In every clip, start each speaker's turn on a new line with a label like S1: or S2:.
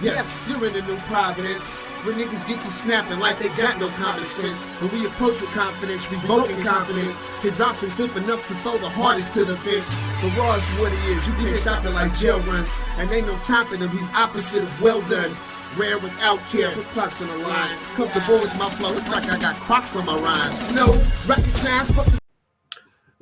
S1: Yes, you're in the new Providence, where niggas get to snapping like they got no common sense. When we approach with confidence, revoking confidence. His offense limp enough to throw the hardest to the fence. So raw is what he is, you can't stop it like jail runs. And ain't no topping him, he's opposite of well done. Rare without care, put clocks on the line. Comfortable with my flow, it's like I got Crocs on my rhymes. No, rocket science, fuck the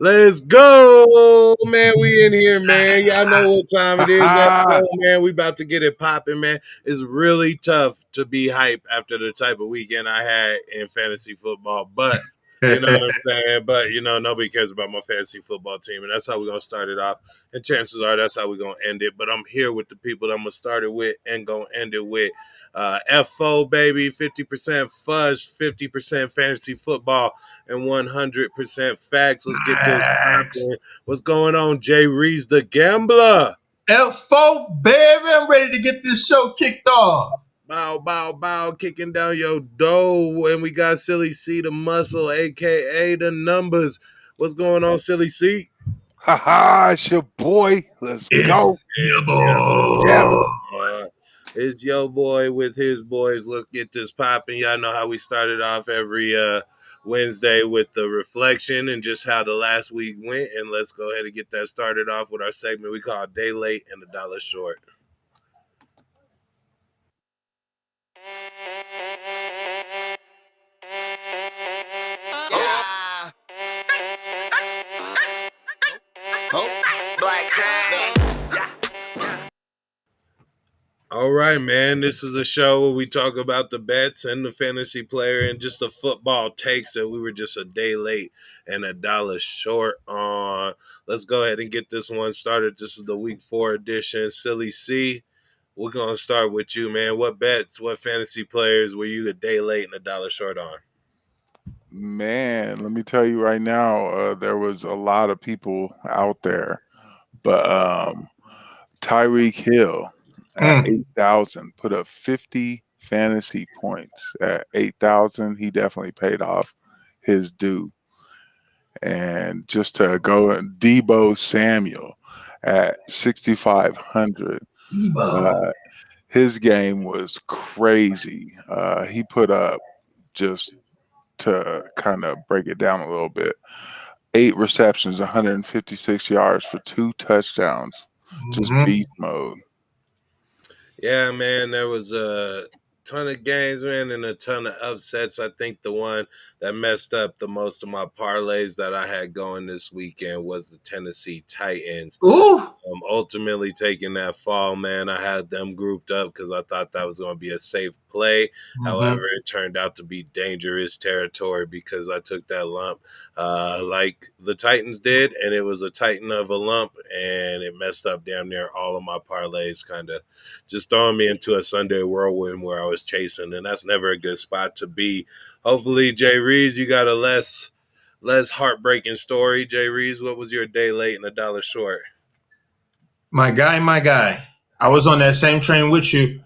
S2: Let's go, man. We in here, man. Y'all know what time it is. Let's go, man. We about to get it popping, man. It's really tough to be hype after the type of weekend I had in fantasy football. But you know what I'm saying? But nobody cares about my fantasy football team. And that's how we're gonna start it off. And chances are that's how we're gonna end it. But I'm here with the people that I'm gonna start it with and gonna end it with. FO baby, 50% fudge, 50% fantasy football, and 100% facts. Let's get this popping. What's going on, Jay Reeves, the gambler?
S3: FO baby, I'm ready to get this show kicked off.
S2: Bow, bow, bow, kicking down your dough. And we got Silly C, the muscle, aka the numbers. What's going on, Silly C?
S4: It's your boy. Let's go.
S2: It's your boy with his boys. Let's get this popping. Y'all know how we started off every Wednesday with the reflection and just how the last week went. And let's go ahead and get that started off with our segment we call Day Late and a Dollar Short. All right, man. This is a show where we talk about the bets and the fantasy player and just the football takes that we were just a day late and a dollar short on. Let's go ahead and get this one started. This is the week 4 edition. Silly C, we're going to start with you, man. What bets, what fantasy players were you a day late and a dollar short on?
S4: Man, let me tell you right now, there was a lot of people out there. But Tyreek Hill at 8,000 put up 50 fantasy points. At 8,000, he definitely paid off his due. And just to go, Debo Samuel at 6,500. His game was crazy. He put up, just to kind of break it down a little bit, 8 receptions, 156 yards for 2 touchdowns. Just beast mode.
S2: Yeah, man, there was a ton of games, man, and a ton of upsets. I think the one that messed up the most of my parlays that I had going this weekend was the Tennessee Titans. Ultimately taking that fall, man. I had them grouped up because I thought that was going to be a safe play. However, it turned out to be dangerous territory because I took that lump like the Titans did, and it was a Titan of a lump, and it messed up damn near all of my parlays, kind of just throwing me into a Sunday whirlwind where I was chasing, and that's never a good spot to be. Hopefully, Jay Reeves, you got a less heartbreaking story. Jay Reeves, what was your day late and a dollar short?
S3: My guy. I was on that same train with you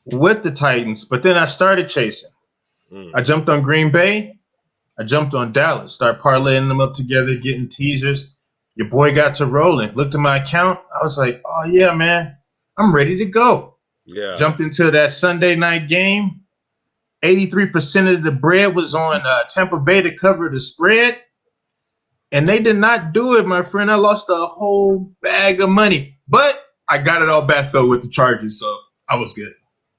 S3: with the Titans, but then I started chasing. I jumped on Green Bay. I jumped on Dallas. Start parlaying them up together, getting teasers. Your boy got to rolling. Looked at my account. I was like, oh, yeah, man. I'm ready to go.
S2: Yeah.
S3: Jumped into that Sunday night game. 83% of the bread was on Tampa Bay to cover the spread. And they did not do it, my friend. I lost a whole bag of money. But I got it all back, though, with the Chargers. So I was good.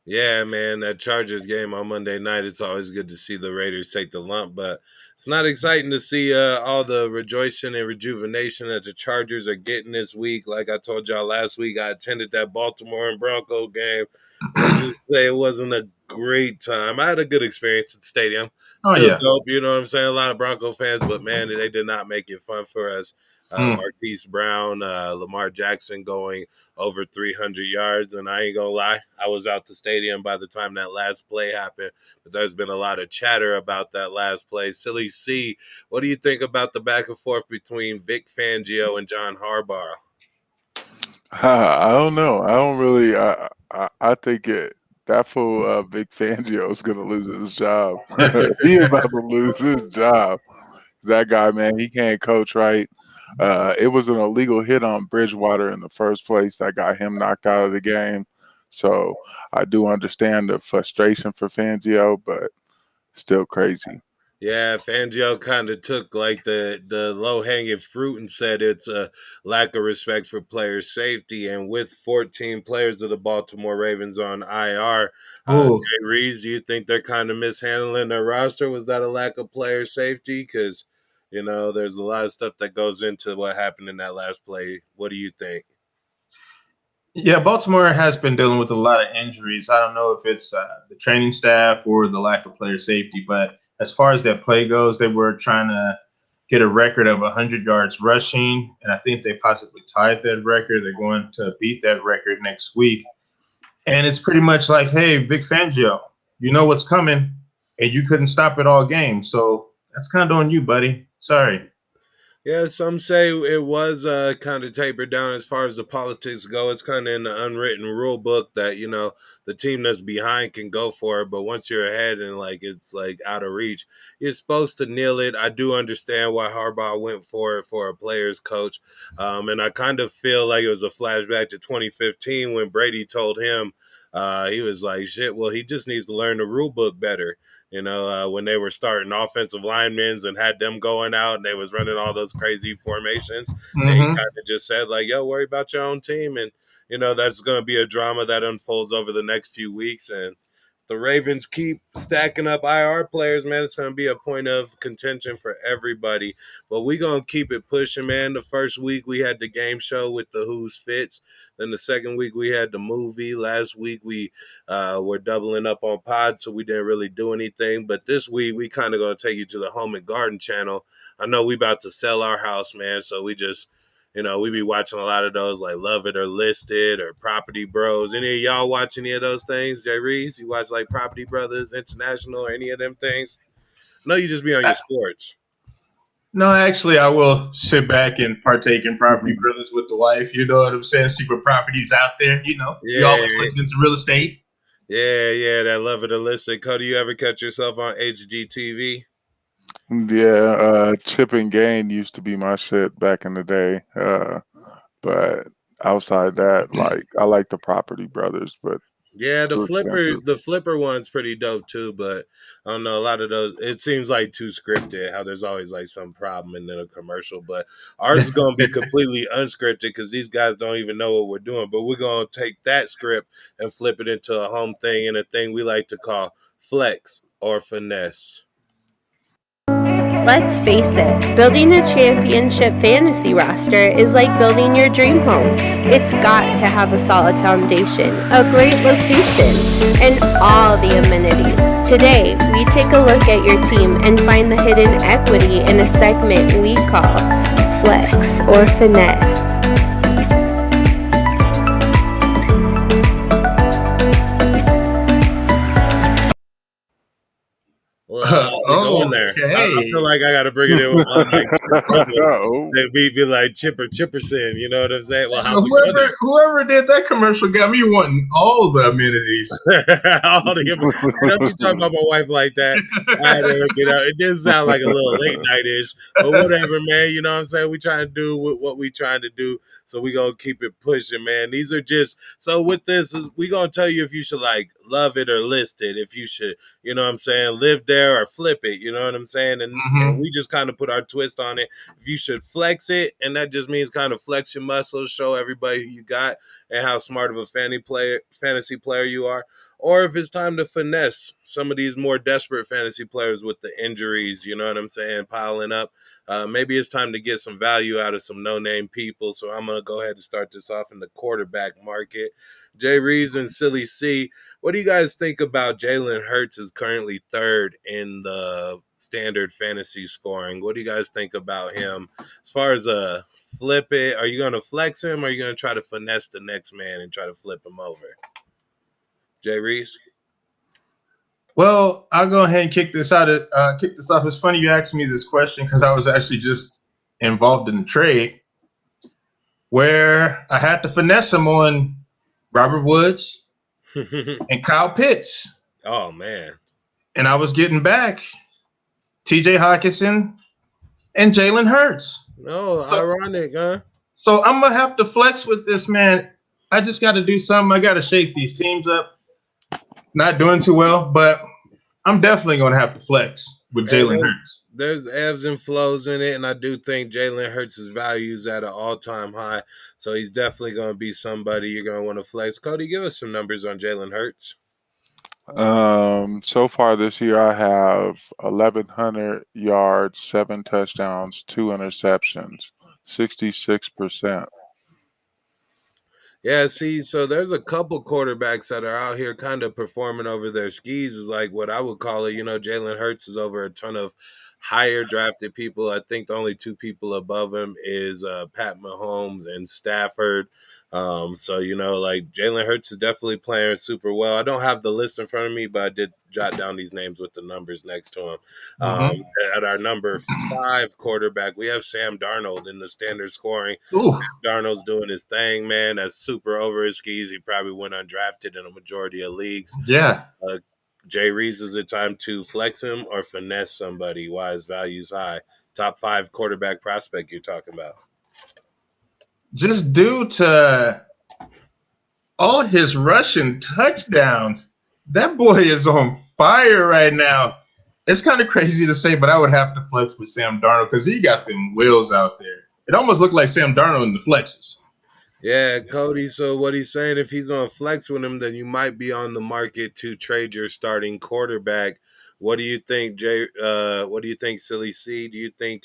S2: Yeah, man, that Chargers game on Monday night, it's always good to see the Raiders take the lump, but it's not exciting to see all the rejoicing and rejuvenation that the Chargers are getting this week. Like I told y'all last week, I attended that Baltimore and Bronco game. Let's just say it wasn't a great time. I had a good experience at the stadium. Still dope, you know what I'm saying? A lot of Bronco fans, but man, they did not make it fun for us. Marquise Brown, Lamar Jackson going over 300 yards. And I ain't going to lie, I was out the stadium by the time that last play happened. But there's been a lot of chatter about that last play. Silly C, what do you think about the back and forth between Vic Fangio and John Harbaugh?
S4: I don't know. I don't really. I think that fool Vic Fangio is going to lose his job. He about to lose his job. That guy, man, he can't coach right. It was an illegal hit on Bridgewater in the first place that got him knocked out of the game. So I do understand the frustration for Fangio, but still crazy.
S2: Yeah, Fangio kind of took like the low hanging fruit and said it's a lack of respect for player safety. And with 14 players of the Baltimore Ravens on IR,
S3: Oh,
S2: Jay Reeves, do you think they're kind of mishandling their roster? Was that a lack of player safety? Because there's a lot of stuff that goes into what happened in that last play. What do you think?
S3: yeah, Baltimore has been dealing with a lot of injuries. I don't know if it's the training staff or the lack of player safety, but as far as their play goes, they were trying to get a record of 100 yards rushing, and I think they possibly tied that record. They're going to beat that record next week. And it's pretty much like, hey, Vic Fangio, you know what's coming, and you couldn't stop it all game. So that's kind of on you, buddy. Sorry.
S2: Yeah, some say it was kind of tapered down as far as the politics go. It's kind of in the unwritten rule book that the team that's behind can go for it, but once you're ahead and it's out of reach, you're supposed to kneel it. I do understand why Harbaugh went for it for a player's coach, and I kind of feel like it was a flashback to 2015 when Brady told him he was like, "Shit, well, he just needs to learn the rule book better." When they were starting offensive linemen and had them going out and they was running all those crazy formations, and he kind of just said yo, worry about your own team. And, that's going to be a drama that unfolds over the next few weeks. And the Ravens keep stacking up IR players, man, it's going to be a point of contention for everybody. But we going to keep it pushing, man. The first week we had the game show with the Who's Fits. Then the second week we had the movie. Last week we were doubling up on pod, so we didn't really do anything. But this week we kind of going to take you to the Home and Garden channel. I know we about to sell our house, man, so we just – we be watching a lot of those like Love It or Listed or Property Bros. Any of y'all watch any of those things? Jay Reeves, you watch like Property Brothers International or any of them things? No, you just be on your sports.
S3: No, actually, I will sit back and partake in Property Brothers with the wife. You know what I'm saying? Secret properties out there, You always looking into real estate.
S2: Yeah, that Love It or Listed. Cody, you ever catch yourself on HGTV?
S4: Yeah, Chip and Gain used to be my shit back in the day. But outside that, I like the Property Brothers, but
S2: yeah, the flipper one's pretty dope too, but I don't know, a lot of those, it seems like too scripted, how there's always like some problem in the commercial, but ours is going to be completely unscripted because these guys don't even know what we're doing, but we're going to take that script and flip it into a home thing and a thing we like to call flex or finesse.
S5: Let's face it, building a championship fantasy roster is like building your dream home. It's got to have a solid foundation, a great location, and all the amenities. Today, we take a look at your team and find the hidden equity in a segment we call Flex or Finesse.
S2: Go in there. I feel like I got to bring it in with my mic. They'd be like Chipperson, you know what I'm saying? Well,
S3: whoever did that commercial got me wanting all the amenities.
S2: Don't you talk about my wife like that? It didn't sound like a little late night-ish, but whatever, man. You know what I'm saying? We trying to do what we trying to do, so we going to keep it pushing, man. These are just, so with this, we going to tell you if you should love it or list it, if you should, you know what I'm saying, live there or flip it, you know what I'm saying? And we just kind of put our twist on it. If you should flex it, and that just means kind of flex your muscles, show everybody who you got and how smart of a fantasy player you are. Or if it's time to finesse some of these more desperate fantasy players with the injuries, you know what I'm saying, piling up. Maybe it's time to get some value out of some no-name people. So I'm going to go ahead and start this off in the quarterback market. Jay Reeves and Silly C, what do you guys think about Jalen Hurts is currently third in the standard fantasy scoring? What do you guys think about him? As far as flip it, are you going to flex him or are you going to try to finesse the next man and try to flip him over? Jay Reeves?
S3: Well, I'll go ahead and kick this off. It's funny you asked me this question because I was actually just involved in the trade where I had to finesse him on Robert Woods and Kyle Pitts.
S2: Oh, man.
S3: And I was getting back TJ Hockenson and Jalen Hurts.
S2: No, ironic, huh?
S3: So I'm going to have to flex with this man. I just got to do something. I got to shake these teams up. Not doing too well, but I'm definitely going to have to flex with
S2: Hey,
S3: Jalen Hurts.
S2: there's ebbs and flows in it, and I do think Jalen Hurts' value is at an all-time high, so he's definitely going to be somebody you're going to want to flex. Cody, give us some numbers on Jalen Hurts.
S4: So far this year, I have 1,100 yards, 7 touchdowns, 2 interceptions, 66%.
S2: Yeah, see, so there's a couple quarterbacks that are out here kind of performing over their skis, is like what I would call it. Jalen Hurts is over a ton of higher drafted people. I think the only two people above him is Pat Mahomes and Stafford. So like Jalen Hurts is definitely playing super well. I don't have the list in front of me, but I did jot down these names with the numbers next to him. At our number 5 quarterback, we have Sam Darnold in the standard scoring.
S3: Ooh.
S2: Sam Darnold's doing his thing, man. That's super over his skis. He probably went undrafted in a majority of leagues.
S3: Yeah.
S2: Jay Reese, is it time to flex him or finesse somebody? Why his value's high? Top 5 quarterback prospect you're talking about.
S3: Just due to all his rushing touchdowns, that boy is on fire right now. It's kind of crazy to say, but I would have to flex with Sam Darnold because he got them wheels out there. It almost looked like Sam Darnold in the flexes.
S2: Yeah, Cody. So what he's saying, if he's on flex with him, then you might be on the market to trade your starting quarterback. What do you think, Jay? What do you think, Silly C? Do you think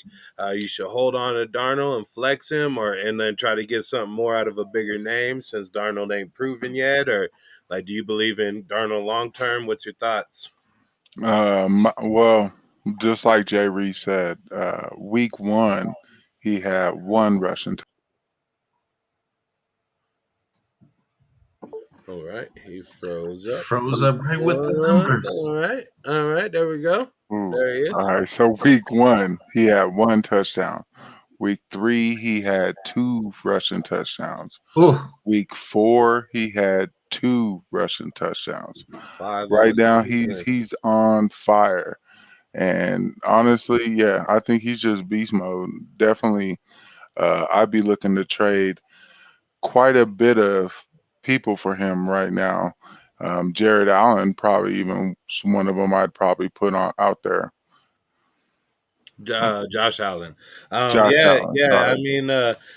S2: you should hold on to Darnold and flex him, and then try to get something more out of a bigger name since Darnold ain't proven yet, or like, do you believe in Darnold long term? What's your thoughts?
S4: Well, just like Jay Reese said, week 1, he had 1 rushing.
S2: All right, he froze up.
S3: Froze up right with the numbers.
S2: All right, there we go.
S4: Ooh.
S2: There he is.
S4: All right, so week 1, he had 1 touchdown. Week 3, he had 2 rushing touchdowns.
S3: Ooh.
S4: Week 4, he had 2 rushing touchdowns.
S2: 5
S4: Right now, he's on fire. And honestly, yeah, I think he's just beast mode. Definitely, I'd be looking to trade quite a bit of people for him right now. Jared Allen, probably even one of them I'd probably put out there.
S2: Josh Allen.
S4: Josh Allen,
S2: yeah.
S4: sorry.
S2: I mean,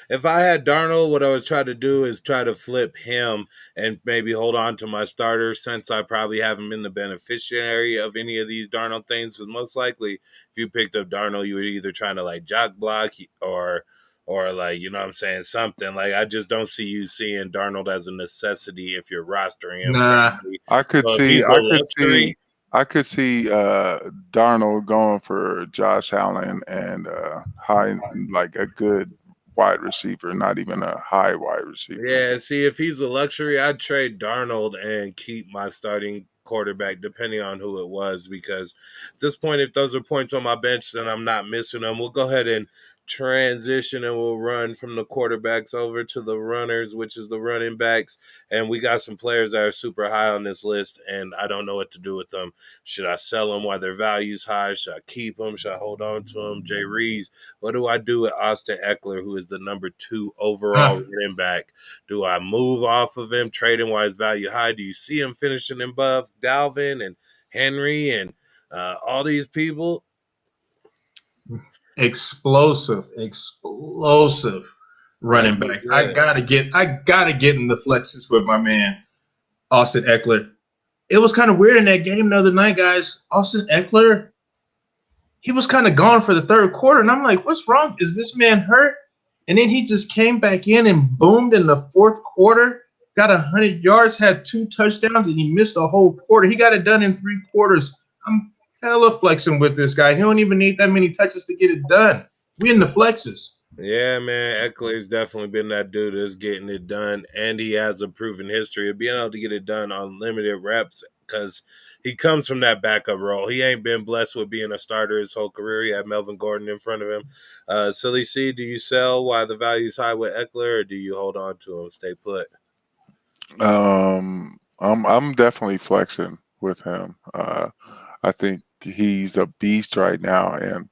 S2: if I had Darnold, what I would try to do is try to flip him and maybe hold on to my starter, since I probably haven't been the beneficiary of any of these Darnold things. Because most likely, if you picked up Darnold, you were either trying to like jock block or like, you know what I'm saying, something. Like, I just don't see you seeing Darnold as a necessity if you're rostering him.
S3: Nah.
S4: I could
S2: So if
S4: see
S2: he's a luxury,
S4: I could see Darnold going for Josh Allen and high, like a good wide receiver, not even a high wide receiver.
S2: yeah, see, if he's a luxury, I'd trade Darnold and keep my starting quarterback, depending on who it was, because at this point, if those are points on my bench, then I'm not missing them. We'll go ahead and transition, and we'll run from the quarterbacks over to the runners, which is the running backs. And we got some players that are super high on this list, and I don't know what to do with them. Should I sell them while their value's high? Should I keep them? Should I hold on to them? Jay Reese, what do I do with Austin Eckler, who is the number 2 overall running back? Do I move off of him, trade him while his value high? Do you see him finishing above Dalvin and Henry and all these people?
S3: Explosive running back.
S2: Yeah.
S3: I gotta get in the flexes with my man Austin Eckler. It was kind of weird in that game the other night, guys. Austin Eckler, he was kind of gone for the third quarter, and I'm like, what's wrong? Is this man hurt? And then he just came back in and boomed in the fourth quarter, got 100 yards, had 2 touchdowns, and he missed a whole quarter. He got it done in 3 quarters. I'm hella flexing with this guy. He don't even need that many touches to get it done. We in the flexes.
S2: Yeah, man, Eckler's definitely been that dude that's getting it done, and he has a proven history of being able to get it done on limited reps because he comes from that backup role. He ain't been blessed with being a starter his whole career. He had Melvin Gordon in front of him. Silly C, do you sell while the value's high with Eckler, or do you hold on to him, stay put?
S4: I'm definitely flexing with him. I think he's a beast right now, and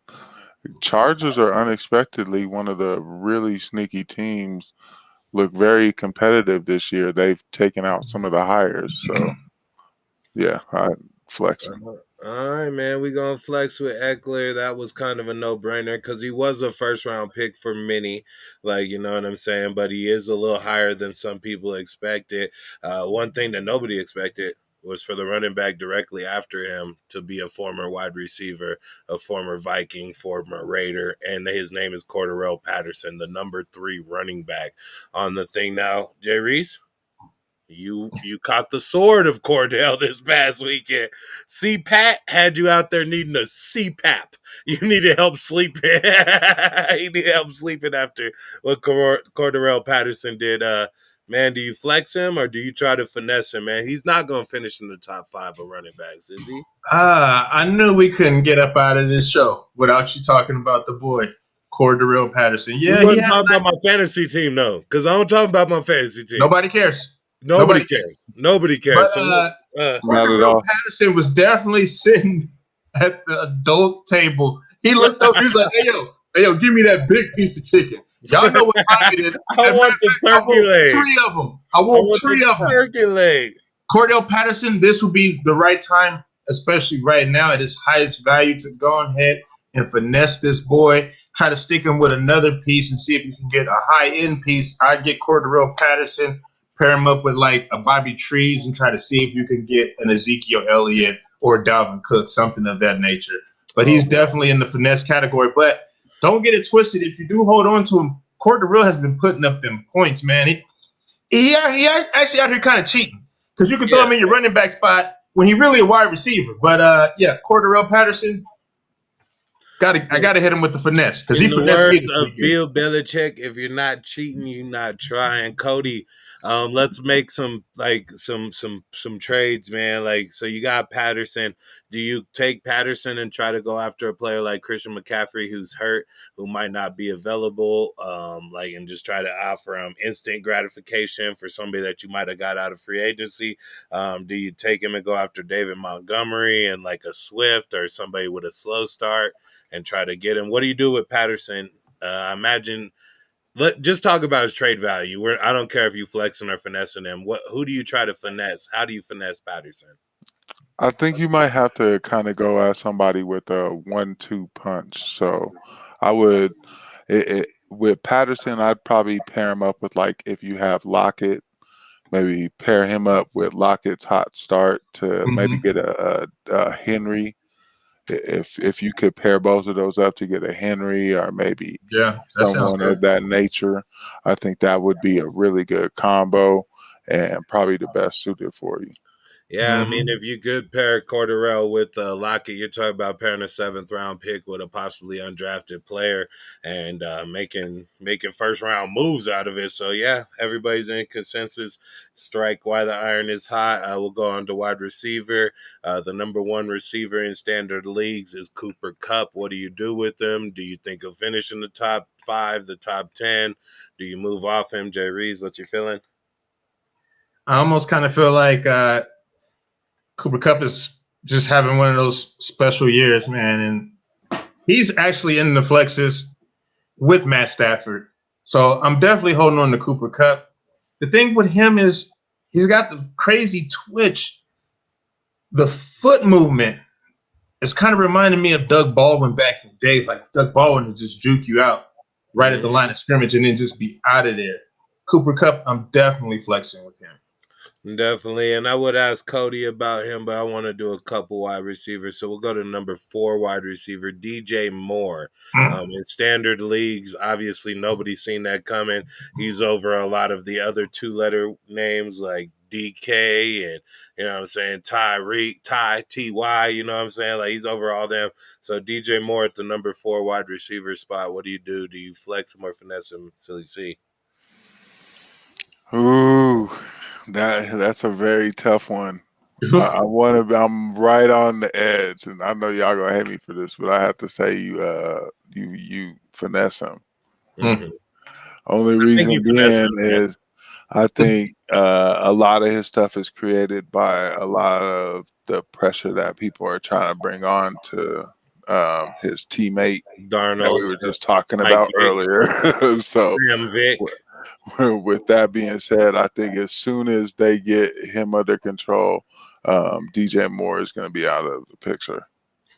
S4: Chargers are unexpectedly one of the really sneaky teams look very competitive this year. They've taken out some of the hires. So, yeah, I flex him.
S2: All right, man. We gonna flex with Eckler. That was kind of a no-brainer because he was a first-round pick for many. Like, you know what I'm saying? But he is a little higher than some people expected. One thing that nobody expected was for the running back directly after him to be a former wide receiver, a former Viking, former Raider, and his name is Cordarrelle Patterson, the number 3 running back on the thing now. Jay Reese? You caught the sword of Cordell this past weekend. CPAT had you out there needing a CPAP. You needed help sleeping. You needed help sleeping after what Cordarrelle Patterson did. Man, do you flex him or do you try to finesse him, man? He's not going to finish in the top 5 of running backs, is he?
S3: I knew we couldn't get up out of this show without you talking about the boy, Cordarrelle Patterson. Yeah,
S2: we wouldn't talk about my fantasy team, though, because I don't talk about my fantasy team.
S3: Nobody cares.
S2: Nobody cares. Nobody cares.
S3: But Cordarrelle Patterson was definitely sitting at the adult table. He looked up. He was like, hey, yo, give me that big piece of chicken. Y'all know what time it is.
S2: I want the turkey leg.
S3: 3 of them. I want 3 of them.
S2: Turkey leg.
S3: Cordell Patterson, this would be the right time, especially right now at his highest value, to go ahead and finesse this boy. Try to stick him with another piece and see if you can get a high-end piece. I'd get Cordarrelle Patterson, pair him up with like a Bobby Trees, and try to see if you can get an Ezekiel Elliott or Dalvin Cook, something of that nature. But he's definitely in the finesse category. But don't get it twisted. If you do hold on to him, Cordarrelle has been putting up them points, man. He actually out here kind of cheating because you can throw him in your running back spot when he really a wide receiver. But Cordarrelle Patterson, I gotta hit him with the finesse because he finessed me.
S2: In the words of Bill Belichick, if you're not cheating, you're not trying. Cody, let's make some trades, man. Like, so you got Patterson. Do you take Patterson and try to go after a player like Christian McCaffrey who's hurt, who might not be available, and just try to offer him instant gratification for somebody that you might have got out of free agency? Do you take him and go after David Montgomery and like a Swift or somebody with a slow start and try to get him? What do you do with Patterson? Just talk about his trade value. I don't care if you flexing or finessing him. Who do you try to finesse? How do you finesse Patterson?
S4: I think you might have to kind of go at somebody with a 1-2 punch. So I would, with Patterson, I'd probably pair him up with, like, if you have Lockett, maybe pair him up with Lockett's hot start to maybe get a Henry. If you could pair both of those up to get a Henry or maybe someone of that nature, I think that would be a really good combo and probably the best suited for you.
S2: Yeah, I mean, if you could pair Cordarrelle with Lockett, you're talking about pairing a 7th-round pick with a possibly undrafted player and making first-round moves out of it. So, yeah, everybody's in consensus. Strike while the iron is hot. We'll go on to wide receiver. The number 1 receiver in standard leagues is Cooper Kupp. What do you do with him? Do you think he'll finish in the top 5, the top 10? Do you move off him? Jay Reeves, what's your feeling?
S3: I almost kind of feel like Cooper Kupp is just having one of those special years, man. And he's actually in the flexes with Matt Stafford. So I'm definitely holding on to Cooper Kupp. The thing with him is he's got the crazy twitch. The foot movement is kind of reminding me of Doug Baldwin back in the day. Like Doug Baldwin would just juke you out right at the line of scrimmage and then just be out of there. Cooper Kupp, I'm definitely flexing with him.
S2: Definitely, and I would ask Cody about him, but I want to do a couple wide receivers. So we'll go to number 4 wide receiver, DJ Moore. In standard leagues, obviously nobody's seen that coming. He's over a lot of the other 2-letter names like DK and, you know what I'm saying, Tyreek, Ty, you know what I'm saying? Like, he's over all them. So DJ Moore at the number 4 wide receiver spot. What do you do? Do you flex him or finesse him, Silly C?
S4: Ooh. That's a very tough one. I'm right on the edge, and I know y'all gonna hate me for this, but I have to say you finesse him. Only reason being is I think a lot of his stuff is created by a lot of the pressure that people are trying to bring on to his teammate
S2: Darnold,
S4: that we were just talking about earlier. So
S2: Sam Vick.
S4: with that being said, I think as soon as they get him under control, DJ Moore is going to be out of the picture.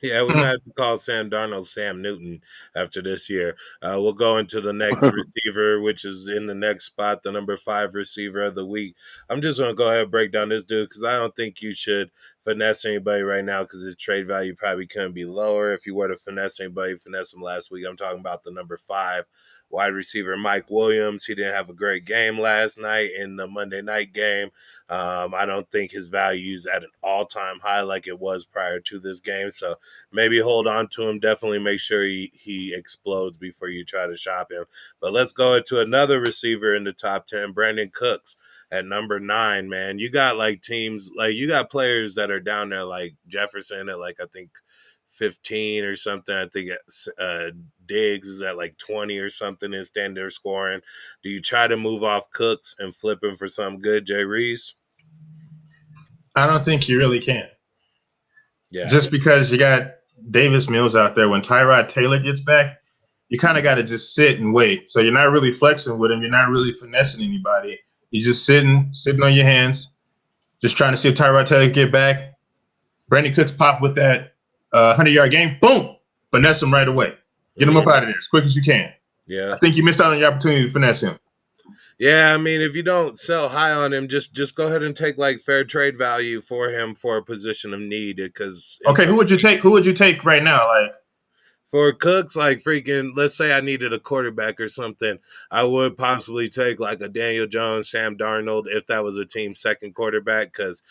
S2: Yeah, we might have to call Sam Darnold Sam Newton after this year. We'll go into the next receiver, which is in the next spot, the number 5 receiver of the week. I'm just going to go ahead and break down this dude because I don't think you should finesse anybody right now because his trade value probably couldn't be lower. If you were to finesse anybody, finesse him last week. I'm talking about the number 5 wide receiver, Mike Williams. He didn't have a great game last night in the Monday night game. I don't think his value is at an all-time high like it was prior to this game. So maybe hold on to him. Definitely make sure he explodes before you try to shop him. But let's go into another receiver in the top 10, Brandon Cooks at number 9, man. You got like teams, like you got players that are down there like Jefferson at like I think 15 or something. I think Diggs is at like 20 or something in standard scoring. Do you try to move off Cooks and flip him for something good, Jay Reese?
S3: I don't think you really can.
S2: Yeah.
S3: Just because you got Davis Mills out there, when Tyrod Taylor gets back, you kind of got to just sit and wait. So you're not really flexing with him. You're not really finessing anybody. You're just sitting on your hands, just trying to see if Tyrod Taylor get back. Brandon Cooks pop with that 100-yard game. Boom! Finesse him right away. Get him up out of there as quick as you can.
S2: Yeah.
S3: I think you missed out on your opportunity to finesse him.
S2: Yeah, I mean, if you don't sell high on him, just go ahead and take like fair trade value for him for a position of need. Because
S3: okay, who would you take? Who would you take right now? Like
S2: for Cooks, like freaking, let's say I needed a quarterback or something, I would possibly take like a Daniel Jones, Sam Darnold, if that was a team's second quarterback, because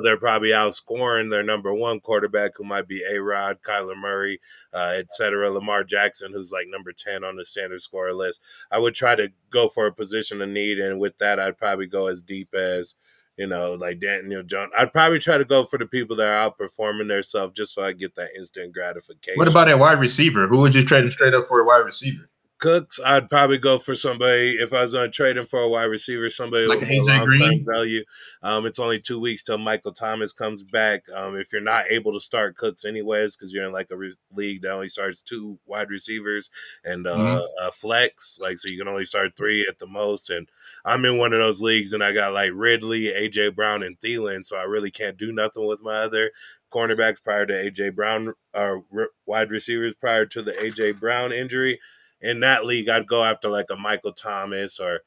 S2: they're probably outscoring their number 1 quarterback, who might be A-Rod, Kyler Murray, etc. Lamar Jackson, who's like number 10 on the standard scorer list. I would try to go for a position of need, and with that, I'd probably go as deep as, like Daniel Jones. I'd probably try to go for the people that are outperforming themselves just so I get that instant gratification.
S3: What about a wide receiver? Who would you trade him straight up for a wide receiver?
S2: Cooks, I'd probably go for somebody, if I was going to trade him for a wide receiver, somebody
S3: like
S2: with
S3: AJ
S2: long-term
S3: Green
S2: value. It's only 2 weeks till Michael Thomas comes back. If you're not able to start Cooks anyways, because you're in like a league that only starts 2 wide receivers and a flex, like so you can only start 3 at the most. And I'm in one of those leagues, and I got like Ridley, AJ Brown, and Thielen, so I really can't do nothing with my other cornerbacks prior to AJ Brown, or wide receivers prior to the AJ Brown injury. In that league, I'd go after like a Michael Thomas or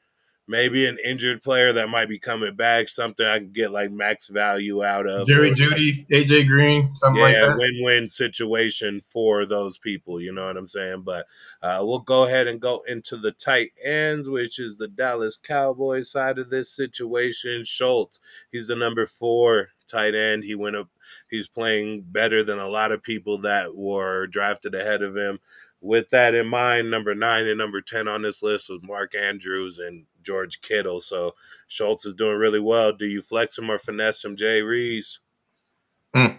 S2: maybe an injured player that might be coming back, something I can get like max value out of.
S3: Jerry Jeudy, AJ Green, something like that.
S2: Win-win situation for those people, you know what I'm saying? But we'll go ahead and go into the tight ends, which is the Dallas Cowboys side of this situation. Schultz, he's the number 4 tight end. He went up. He's playing better than a lot of people that were drafted ahead of him. With that in mind, number 9 and number 10 on this list was Mark Andrews and George Kittle. So Schultz is doing really well. Do you flex him or finesse him, Jay Reese?
S3: Well,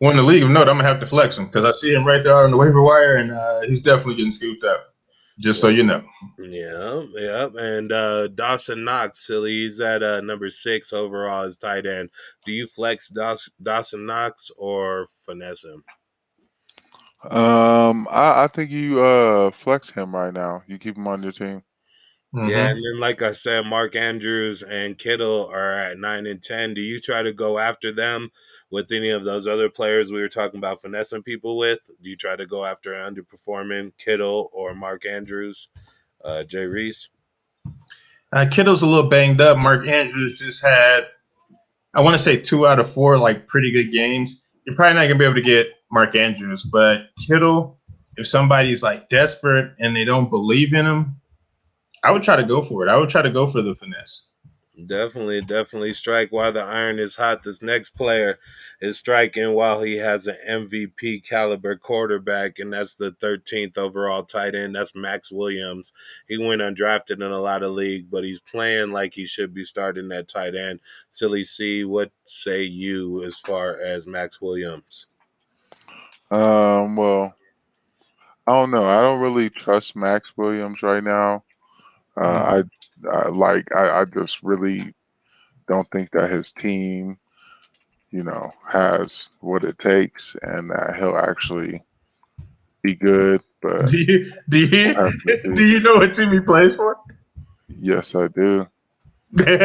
S3: in the league of note, I'm going to have to flex him because I see him right there on the waiver wire, and he's definitely getting scooped up, just so you know.
S2: Yeah. And Dawson Knox, silly, he's at number 6 overall as tight end. Do you flex Dawson Knox or finesse him?
S4: I think you flex him right now. You keep him on your team.
S2: Yeah, and then like I said, Mark Andrews and Kittle are at 9 and 10. Do you try to go after them with any of those other players we were talking about finessing people with? Do you try to go after an underperforming Kittle or Mark Andrews, Jay Reese?
S3: Kittle's a little banged up. Mark Andrews just had, I want to say 2 out of 4 like pretty good games. You're probably not gonna be able to get Mark Andrews, but Kittle, if somebody's like desperate and they don't believe in him, I would try to go for it. I would try to go for the finesse.
S2: Definitely strike while the iron is hot. This next player is striking while he has an MVP caliber quarterback, and that's the 13th overall tight end. That's Max Williams. He went undrafted in a lot of leagues, but he's playing like he should be starting that tight end. Silly C, what say you as far as Max Williams?
S4: Well, I don't know. I don't really trust Max Williams right now. I just really don't think that his team, has what it takes and that he'll actually be good. But
S3: do you know what team he plays for?
S4: Yes, I do.
S2: What team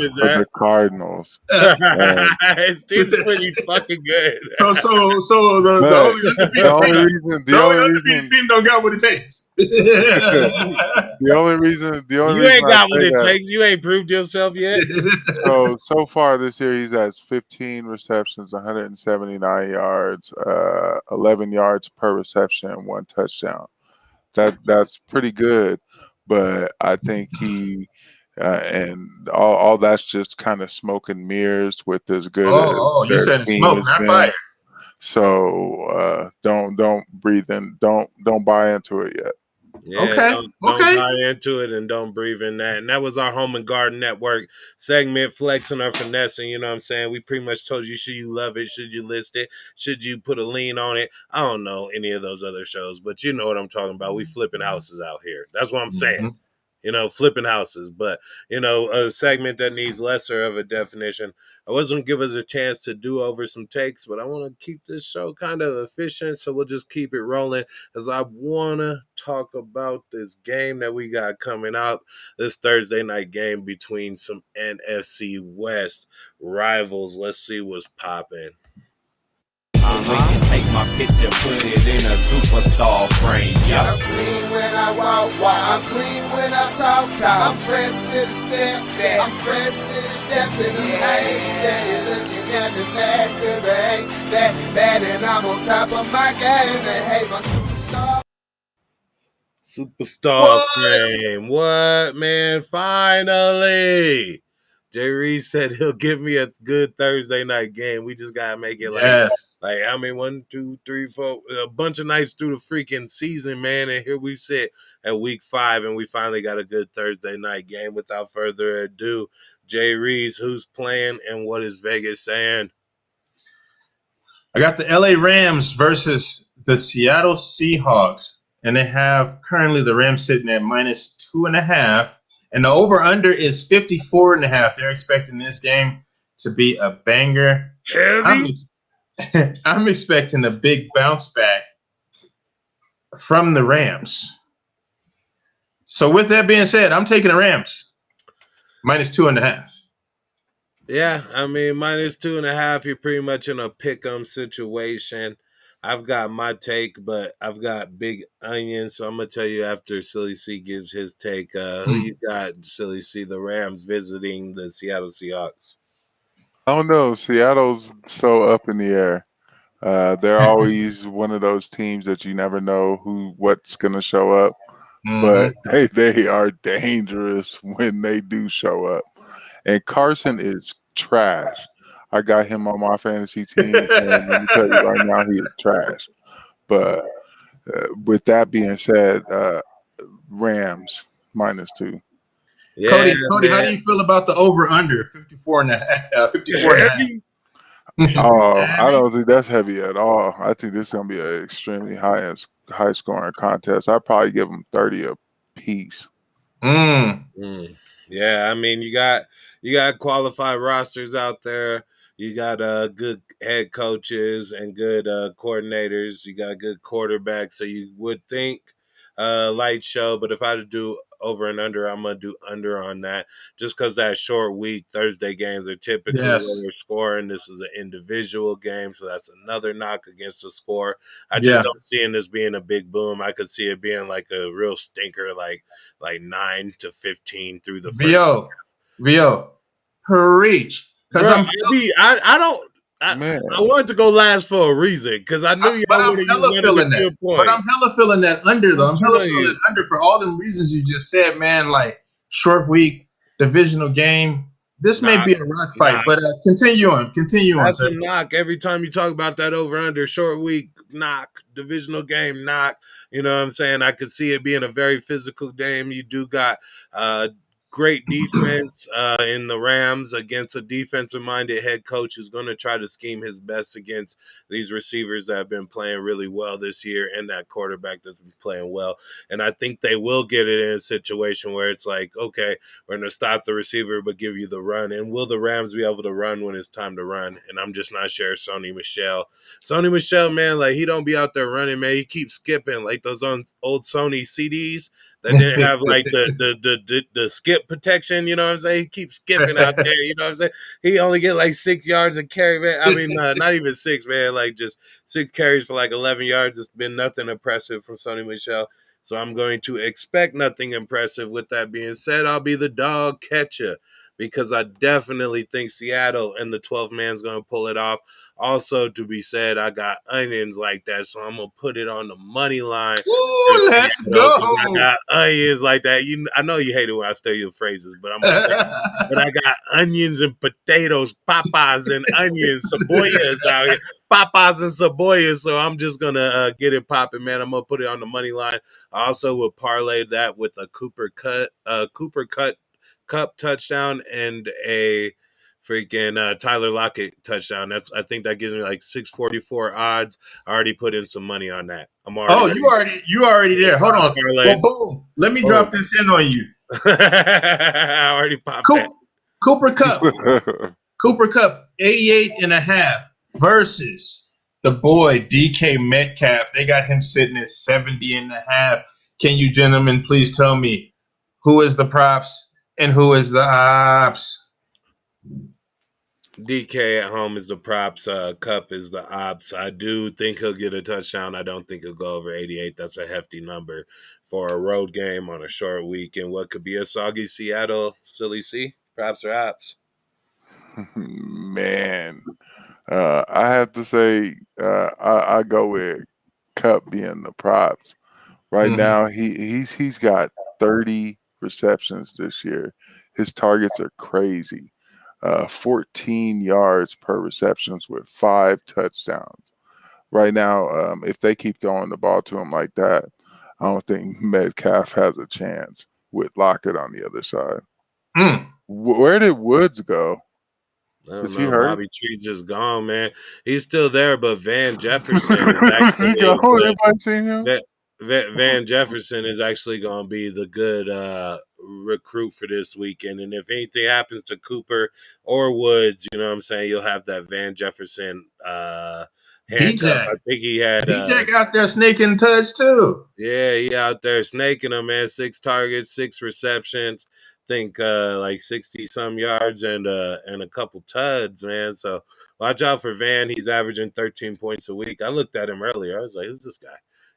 S2: is
S4: For the
S2: that?
S4: Cardinals.
S2: His team's pretty fucking good.
S3: So the
S4: But
S3: only
S4: the only reason,
S3: undefeated team don't got what it takes.
S4: the only reason
S2: You ain't
S4: I
S2: got what
S4: say
S2: it
S4: that.
S2: takes. You ain't proved yourself yet.
S4: So far this year, he's has 15 receptions, 179 yards, 11 yards per reception, and 1 touchdown. That's pretty good, but I think he and all that's just kind of smoke and mirrors with as good as
S3: you
S4: their
S3: said
S4: team
S3: smoke,
S4: has
S3: not
S4: been.
S3: fire.
S4: So don't breathe in, don't buy into it yet.
S2: Yeah,
S3: Okay,
S2: don't buy into it and don't breathe in that. And that was our Home and Garden Network segment, flexing or finessing. You know what I'm saying? We pretty much told you, should you love it? Should you list it? Should you put a lien on it? I don't know any of those other shows, but you know what I'm talking about. We flipping houses out here. That's what I'm saying.
S3: Mhm.
S2: You know, flipping houses. But, you know, a segment that needs lesser of a definition. I wasn't give us a chance to do over some takes, but I want to keep this show kind of efficient, so we'll just keep it rolling as I want to talk about this game that we got coming up, this Thursday night game between some NFC West rivals. Let's see what's popping.
S6: Take my picture, put it in a superstar frame.
S1: I'm clean when I walk, I'm clean when I talk. I'm fresh to the step, I'm fresh to the depth, and I ain't steady looking at me mad, cause I ain't that bad, and I'm on top of my game, and hey, my superstar.
S2: Superstar frame. What, man? Finally. Jay Reed said he'll give me a good Thursday night game. We just gotta make it like I mean 1, 2, 3, 4, a bunch of nights through the freaking season, man. And here we sit at week 5, and we finally got a good Thursday night game. Without further ado, Jay Reed, who's playing and what is Vegas saying?
S3: I got the LA Rams versus the Seattle Seahawks, and they have currently the Rams sitting at -2.5, and the over/under is 54.5. They're expecting this game to be a banger.
S2: Heavy.
S3: I'm expecting a big bounce back from the Rams. So with that being said, I'm taking the Rams -2.5.
S2: Yeah, I mean, -2.5, you're pretty much in a pick-em situation. I've got my take, but I've got Big Onion, so I'm going to tell you after Silly C gives his take. Who you got, Silly C, the Rams visiting the Seattle Seahawks?
S4: I don't know. Seattle's so up in the air. They're always one of those teams that you never know what's going to show up. But they are dangerous when they do show up. And Carson is trash. I got him on my fantasy team, and let me tell you right now, he is trash. But with that being said, Rams -2.
S2: Yeah,
S3: Cody, how do you feel about the over/under 54.5? 54.5.
S4: Oh, I don't think that's heavy at all. I think this is going to be an extremely high scoring contest. I'd probably give them 30 a piece.
S2: Yeah, I mean, you got qualified rosters out there. You got good head coaches and good coordinators. You got good quarterbacks. So you would think light show. But if I had to do over and under, I'm going to do under on that. Just because that short week, Thursday games are typically lower scoring. This is an individual game. So that's another knock against the score. I just don't see this being a big boom. I could see it being like a real stinker, like 9-15 through the first.
S3: Vio, preach. Because
S2: I wanted to go last for a reason because I knew y'all would have used one of the good points.
S3: But I'm hella feeling that under, though. I'm hella feeling that under for all the reasons you just said, man. Like, short week, divisional game. This may be a rock fight, but continue on.
S2: That's a knock. Every time you talk about that over-under, short week, knock. Divisional game, knock. You know what I'm saying? I could see it being a very physical game. You do got great defense in the Rams against a defensive-minded head coach who's going to try to scheme his best against these receivers that have been playing really well this year and that quarterback that's been playing well. And I think they will get it in a situation where it's like, okay, we're going to stop the receiver but give you the run. And will the Rams be able to run when it's time to run? And I'm just not sure Sony Michel, man, like he don't be out there running, man. He keeps skipping like those old Sony CDs. that didn't have like the skip protection. You know what I'm saying? He keeps skipping out there. You know what I'm saying? He only get like 6 yards of carry, man. I mean, not even 6, man. Like just 6 carries for like 11 yards. It's been nothing impressive from Sony Michel. So I'm going to expect nothing impressive. With that being said, I'll be the dog catcher because I definitely think Seattle and the 12th man's going to pull it off. Also, to be said, I got onions like that, so I'm going to put it on the money line.
S3: Ooh, let's go.
S2: I got onions like that. I know you hate it when I steal your phrases, but I'm going to say but I got onions and potatoes, papas and onions, cebollas out here. Papas and cebollas, so I'm just going to get it popping, man. I'm going to put it on the money line. I also will parlay that with a Cooper Cup touchdown and a freaking Tyler Lockett touchdown. I think that gives me like 644 odds. I already put in some money on that. I'm already.
S3: You already there. Hold on. Well, boom. Let me drop this in on you.
S2: I already popped that.
S3: Cooper Cup, 88.5 versus the boy DK Metcalf. They got him sitting at 70.5. Can you gentlemen please tell me who is the props and who is the ops?
S2: DK at home is the props. Cup is the ops. I do think he'll get a touchdown. I don't think he'll go over 88. That's a hefty number for a road game on a short week and what could be a soggy Seattle silly C. Props or ops?
S4: Man, I have to say I go with Cup being the props. Right now, he's got 30 receptions this year. His targets are crazy. 14 yards per receptions with 5 touchdowns. Right now, if they keep throwing the ball to him like that, I don't think Metcalf has a chance with Lockett on the other side. Where did Woods go?
S2: I don't know. Bobby Tree just gone, man. He's still there, but Van Jefferson is actually Van Jefferson is actually going to be the good recruit for this weekend. And if anything happens to Cooper or Woods, you know what I'm saying, you'll have that Van Jefferson handcuff. I think he had
S3: DJ out there snaking touch too.
S2: Yeah, he out there snaking them, man. 6 targets, 6 receptions. Think like 60 some yards and a couple tuds, man. So watch out for Van. He's averaging 13 points a week. I looked at him earlier. I was like, who's this guy?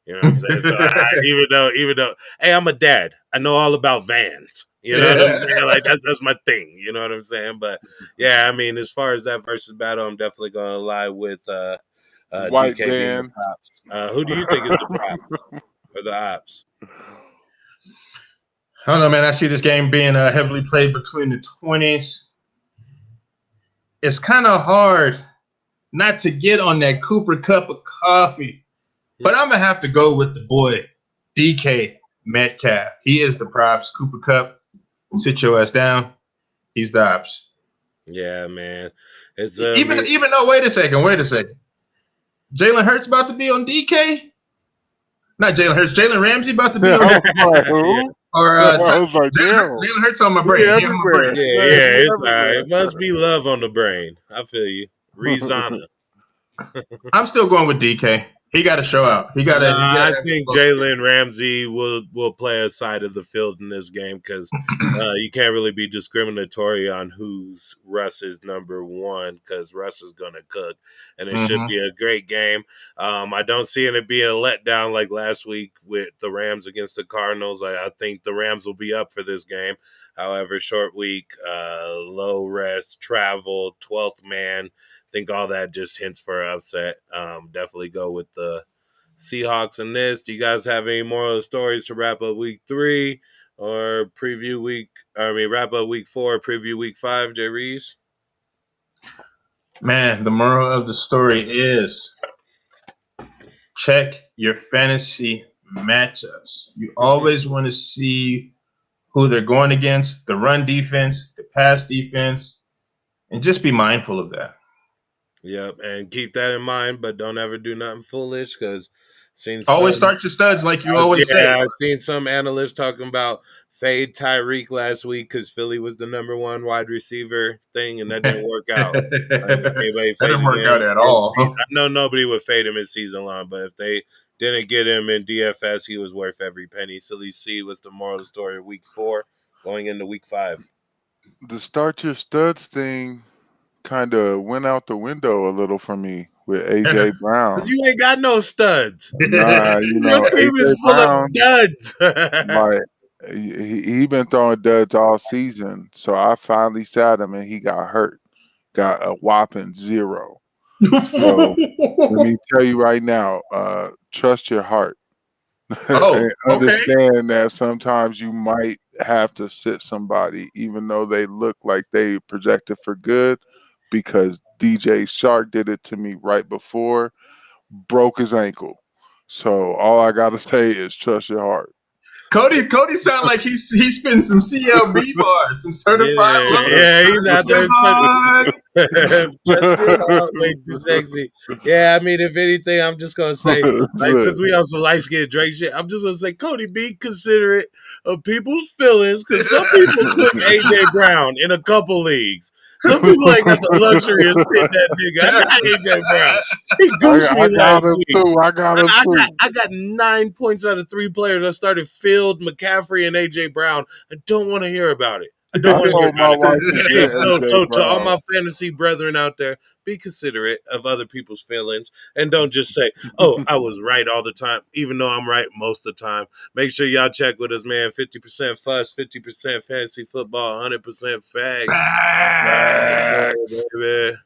S2: You know what I'm saying? So even though, hey, I'm a dad. I know all about Vans. You know what I'm saying? Like that's my thing. You know what I'm saying? But yeah, I mean, as far as that versus battle, I'm definitely gonna lie with
S4: White
S2: DK being the props. Who do you think is the props or the ops?
S3: I don't know, man. I see this game being heavily played between the 20s. It's kind of hard not to get on that Cooper cup of coffee, but I'm going to have to go with the boy, DK Metcalf. He is the props. Cooper Cup, sit your ass down. He's the ops.
S2: Yeah, man. It's
S3: even though, wait a second. Jalen Hurts about to be on DK? Not Jalen Hurts. Jalen Ramsey about to be on DK? Or
S4: I was like, damn.
S3: Jalen Hurts on my brain.
S2: Yeah, it's all right. It must be love on the brain. I feel you. Rizana.
S3: I'm still going with DK. He got to show out.
S2: I think Jalen Ramsey will play a side of the field in this game because you can't really be discriminatory on who's Russ's number one because Russ is going to cook, and it should be a great game. I don't see it being a letdown like last week with the Rams against the Cardinals. I think the Rams will be up for this game. However, short week, low rest, travel, 12th man. I think all that just hints for an upset. Definitely go with the Seahawks in this. Do you guys have any more stories to wrap up week 3 or wrap up week 4, preview week 5, Jay Reeves?
S3: Man, the moral of the story is check your fantasy matchups. You always want to see who they're going against, the run defense, the pass defense, and just be mindful of that.
S2: Yep, and keep that in mind, but don't ever do nothing foolish because
S3: always start your studs like you always say.
S2: I've seen some analysts talking about fade Tyreek last week because Philly was the number 1 wide receiver thing, and that didn't work out. That
S3: didn't work out at all.
S2: I know nobody would fade him in season long, but if they Didn't get him in DFS. He was worth every penny. Silly C was the moral story of week 4 going into week 5.
S4: The start your studs thing kind of went out the window a little for me with AJ Brown.
S2: Because you ain't got no studs.
S4: Nah, you know,
S2: Your team
S4: AJ
S2: is full
S4: Brown,
S2: of duds.
S4: like he been throwing duds all season. So I finally sat him and he got hurt. Got a whopping 0. So let me tell you right now, trust your heart.
S3: Oh,
S4: And
S3: okay.
S4: understand that sometimes you might have to sit somebody, even though they look like they projected for good, because DJ Shark did it to me right before, broke his ankle. So all I gotta say is trust your heart.
S3: Cody sound like he's spinning some CLB bars, some certified low.
S2: Yeah, he's out there.
S3: Heart.
S2: Trust your heart, way too sexy. Yeah, I mean, if anything, I'm just gonna say, like, since we have some light skinned Drake shit, I'm just gonna say, Cody, be considerate of people's feelings, because some people took AJ Brown in a couple leagues. Some people ain't got the luxury of sitting that nigga. I got AJ Brown. He goosed me
S4: I got
S2: last
S4: him
S2: week.
S4: too. I got him too.
S2: I got 9 points out of 3 players. I started Field, McCaffrey, and AJ Brown. I don't want to hear about it. I don't want to hear
S4: told my
S2: about
S4: wife
S2: it.
S4: to
S2: Hey,
S4: sit AJ
S2: so to all
S4: Brown.
S2: my fantasy brethren out there, be considerate of other people's feelings and don't just say, "Oh, I was right all the time," even though I'm right most of the time. Make sure y'all check with us, man. 50% fuss, 50% fantasy football, 100% fags.
S4: Facts.
S2: Baby.